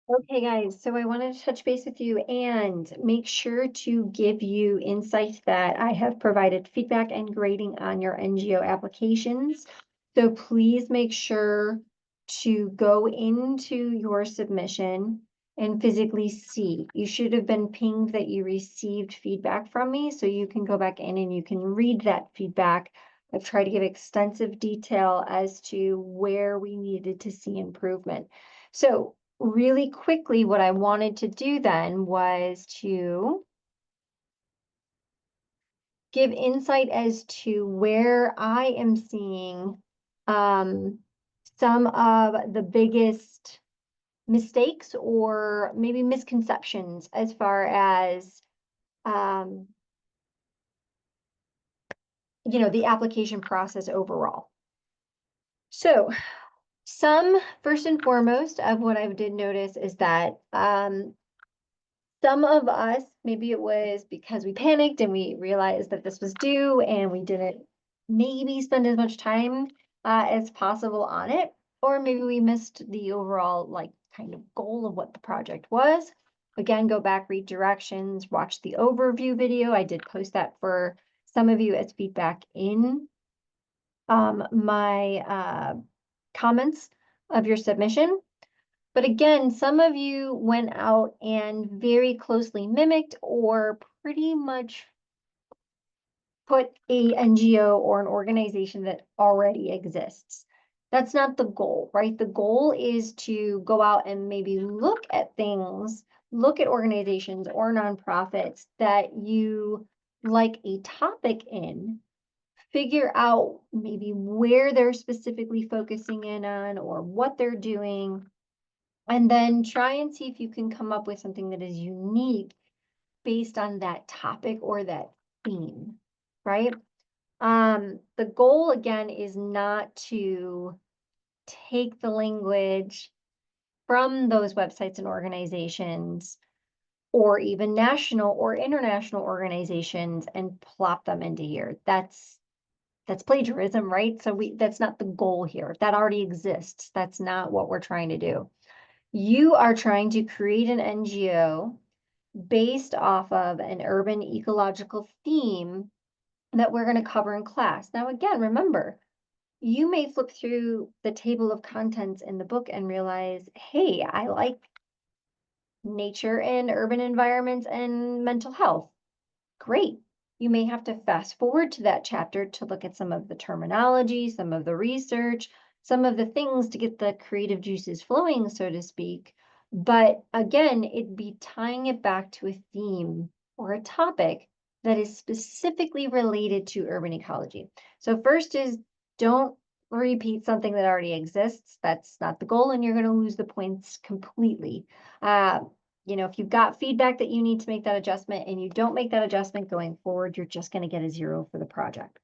Okay, guys, so I wanted to touch base with you and make sure to give you insight that I have provided feedback and grading on your NGO applications. So please make sure to go into your submission and physically see. You should have been pinged that you received feedback from me, so you can go back in and you can read that feedback. I've tried to give extensive detail as to where we needed to see improvement. So really quickly, what I wanted to do then was to give insight as to where I am seeing some of the biggest mistakes or maybe misconceptions as far as um, the application process overall. So first and foremost of what I did notice is that some of us, maybe it was because we panicked and we realized that this was due and we didn't maybe spend as much time as possible on it, or maybe we missed the overall kind of goal of what the project was. Again, go back, read directions, watch the overview video. I did post that for some of you as feedback in my comments of your submission. But again, some of you went out and very closely mimicked or pretty much put a NGO or an organization that already exists. That's not the goal, right? The goal is to go out and maybe look at things, look at organizations or nonprofits that you like a topic in, figure out maybe where they're specifically focusing in on or what they're doing, and then try and see if you can come up with something that is unique based on that topic or that theme, right? The goal again is not to take the language from those websites and organizations or even national or international organizations and plop them into here. That's plagiarism, right? So that's not the goal here. That already exists. That's not what we're trying to do. You are trying to create an NGO based off of an urban ecological theme that we're going to cover in class. Now, again, remember, you may flip through the table of contents in the book and realize, hey, I like nature and urban environments and mental health. Great. You may have to fast forward to that chapter to look at some of the terminology, some of the research, some of the things to get the creative juices flowing, so to speak. But again, it'd be tying it back to a theme or a topic that is specifically related to urban ecology. So first is don't repeat something that already exists. That's not the goal, and you're going to lose the points completely. If you've got feedback that you need to make that adjustment and you don't make that adjustment going forward, you're just going to get a 0 for the project.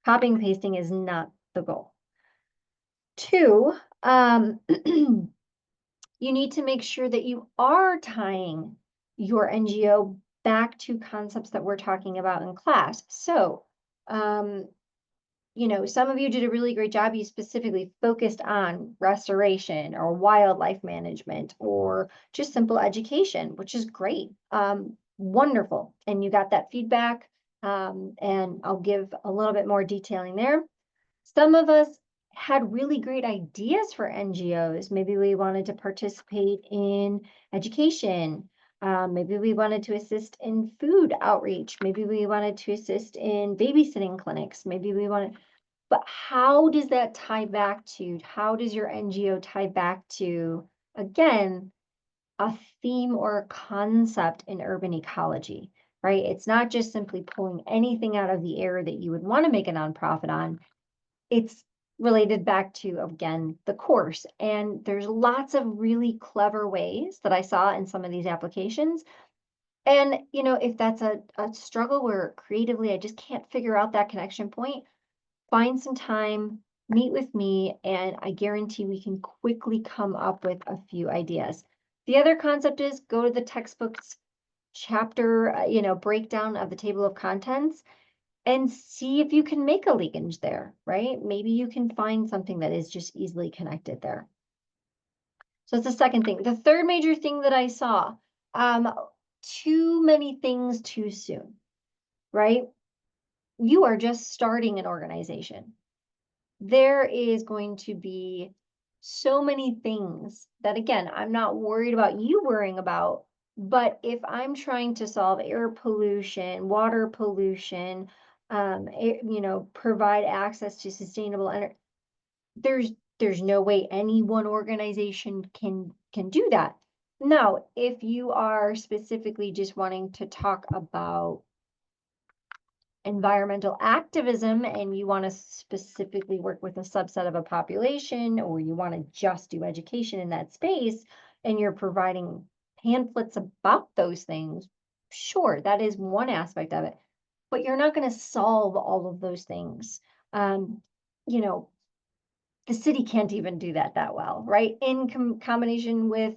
Copying and pasting is not the goal. 2, you need to make sure that you are tying your NGO back to concepts that we're talking about in class. So, some of you did a really great job. You specifically focused on restoration or wildlife management or just simple education, which is great. Wonderful. And you got that feedback. And I'll give a little bit more detailing there. Some of us had really great ideas for NGOs. Maybe we wanted to participate in education. Maybe we wanted to assist in food outreach. Maybe we wanted to assist in babysitting clinics. Maybe we wanted, but how does that tie back to, how does your NGO tie back to, again, a theme or a concept in urban ecology, right? It's not just simply pulling anything out of the air that you would want to make a nonprofit on. It's related back to, again, the course. And there's lots of really clever ways that I saw in some of these applications. And, if that's a struggle where creatively I just can't figure out that connection point, find some time, meet with me, and I guarantee we can quickly come up with a few ideas. The other concept is go to the textbook's chapter, breakdown of the table of contents and see if you can make a linkage there, right? Maybe you can find something that is just easily connected there. So that's the second thing. The third major thing that I saw, um, too many things too soon, right? You are just starting an organization. There is going to be so many things that, again, I'm not worried about you worrying about. But if I'm trying to solve air pollution, water pollution, provide access to sustainable energy, there's there's no way any one organization can do that. Now, if you are specifically just wanting to talk about environmental activism and you want to specifically work with a subset of a population, or you want to just do education in that space and you're providing pamphlets about those things, sure, that is one aspect of it. But you're not going to solve all of those things. Um, you know, the city can't even do that well, right? In combination with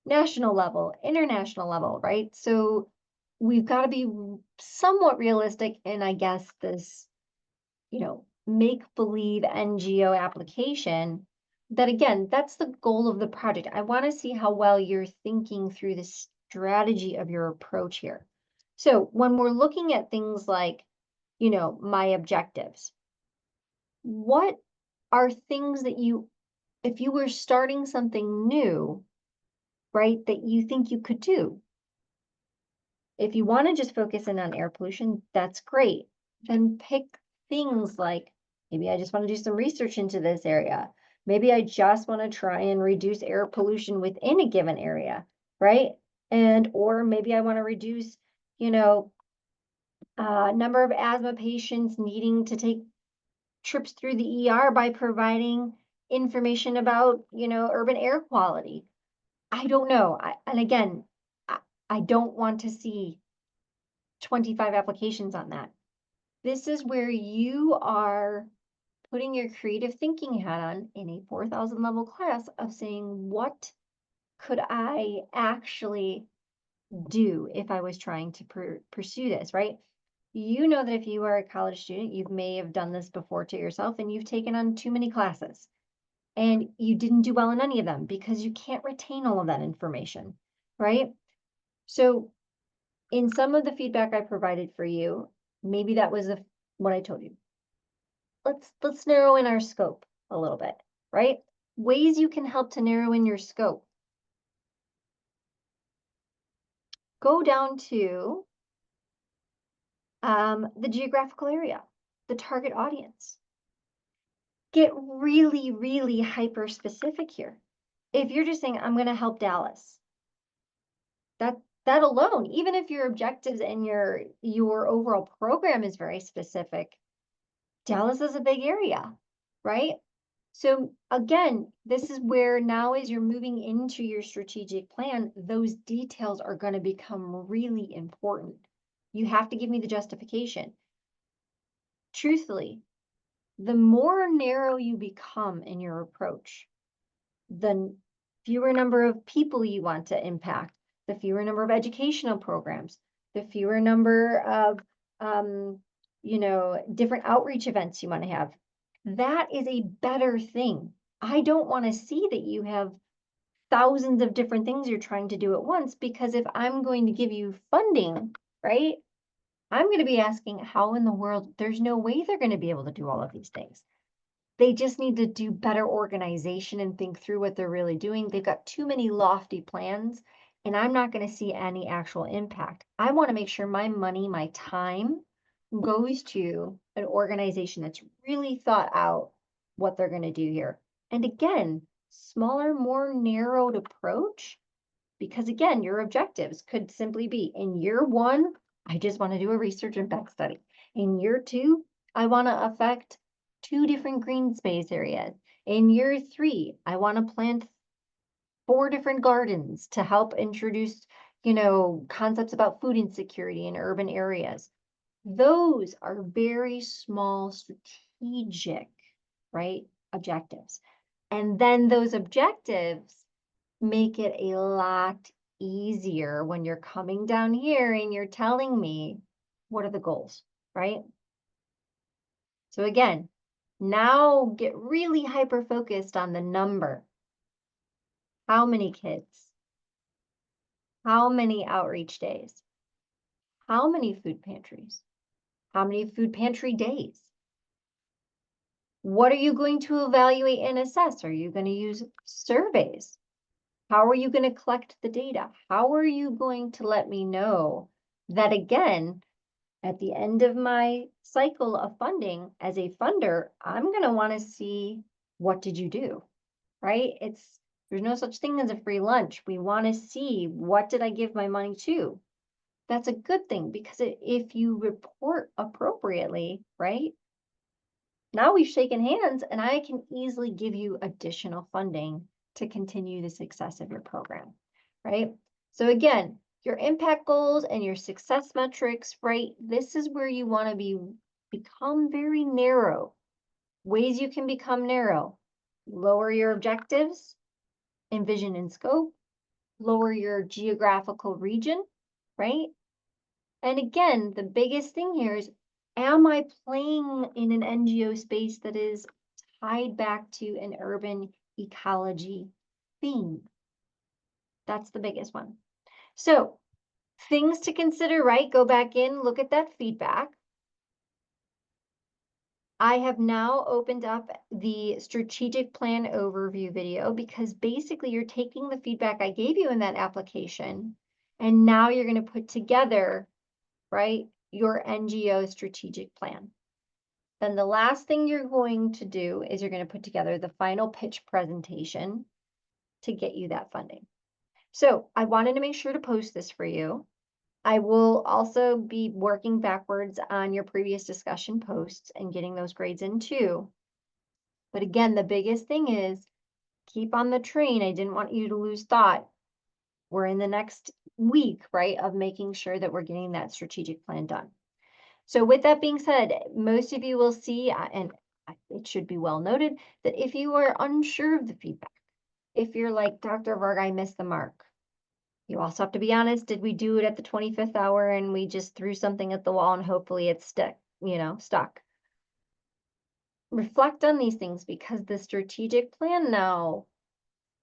national level, international level, right? So we've got to be somewhat realistic in, I guess, this, make believe NGO application. That again, that's the goal of the project. I want to see how well you're thinking through the strategy of your approach here. So when we're looking at things like, my objectives, what are things that if you were starting something new, right, that you think you could do? If you want to just focus in on air pollution, that's great. Then pick things like, maybe I just want to do some research into this area. Maybe I just want to try and reduce air pollution within a given area, right? Or maybe I want to reduce, number of asthma patients needing to take trips through the ER by providing information about, urban air quality. I don't know. And again, I, I don't want to see 25 applications on that. This is where you are putting your creative thinking hat on in a 4,000 level class of saying, what could I actually do if I was trying to pursue this, right? You know that if you are a college student, you may have done this before to yourself and you've taken on too many classes and you didn't do well in any of them because you can't retain all of that information, right? So in some of the feedback I provided for you, maybe that was what I told you. Let's narrow in our scope a little bit, right? Ways you can help to narrow in your scope. Go down to the geographical area, the target audience. Get really, really hyper specific here. If you're just saying, I'm going to help Dallas, that that alone, even if your objectives and your overall program is very specific, Dallas is a big area, right? So again, this is where now as you're moving into your strategic plan, those details are going to become really important. You have to give me the justification. Truthfully, the more narrow you become in your approach, the fewer number of people you want to impact, the fewer number of educational programs, the fewer number of different outreach events you want to have. That is a better thing. I don't want to see that you have thousands of different things you're trying to do at once, because if I'm going to give you funding, right, I'm going to be asking how in the world, there's no way they're going to be able to do all of these things. They just need to do better organization and think through what they're really doing. They've got too many lofty plans, and I'm not going to see any actual impact. I want to make sure my money, my time goes to an organization that's really thought out what they're going to do here. And again, smaller, more narrowed approach, because again, your objectives could simply be in year one, I just want to do a research impact study. In year two, I want to affect 2 different green space areas. In year 3, I want to plant 4 different gardens to help introduce, concepts about food insecurity in urban areas. Those are very small strategic, right, objectives. And then those objectives make it a lot easier when you're coming down here and you're telling me, what are the goals, right? So again, now get really hyper focused on the number. How many kids? How many outreach days? How many food pantries? How many food pantry days? What are you going to evaluate and assess? Are you going to use surveys? How are you going to collect the data? How are you going to let me know that, again, at the end of my cycle of funding as a funder, I'm going to want to see, what did you do, right? There's no such thing as a free lunch. We want to see, what did I give my money to? That's a good thing, because if you report appropriately, right? Now we've shaken hands and I can easily give you additional funding to continue the success of your program, right? So again, your impact goals and your success metrics, right? This is where you want to become very narrow. Ways you can become narrow: lower your objectives in vision and scope, lower your geographical region, right? And again, the biggest thing here is, am I playing in an NGO space that is tied back to an urban ecology theme? That's the biggest one. So, things to consider, right? Go back in, look at that feedback. I have now opened up the strategic plan overview video, because basically you're taking the feedback I gave you in that application, and now you're going to put together, right, your NGO strategic plan. Then the last thing you're going to do is you're going to put together the final pitch presentation to get you that funding. So I wanted to make sure to post this for you. I will also be working backwards on your previous discussion posts and getting those grades in too. But again, the biggest thing is, keep on the train. I didn't want you to lose thought. We're in the next week, right, of making sure that we're getting that strategic plan done. So with that being said, most of you will see, and it should be well noted, that if you are unsure of the feedback, if you're like, Dr. Varga, I missed the mark, you also have to be honest. Did we do it at the 25th hour and we just threw something at the wall and hopefully it's stuck? Reflect on these things, because the strategic plan now,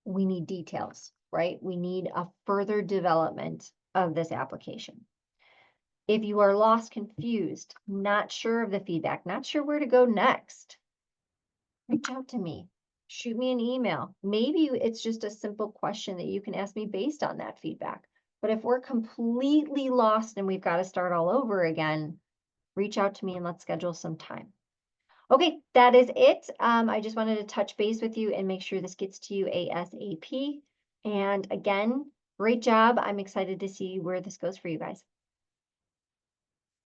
we need details, right? We need a further development of this application. If you are lost, confused, not sure of the feedback, not sure where to go next, reach out to me. Shoot me an email. Maybe it's just a simple question that you can ask me based on that feedback. But if we're completely lost and we've got to start all over again, reach out to me and let's schedule some time. Okay, that is it. I just wanted to touch base with you and make sure this gets to you ASAP. And again, great job. I'm excited to see where this goes for you guys.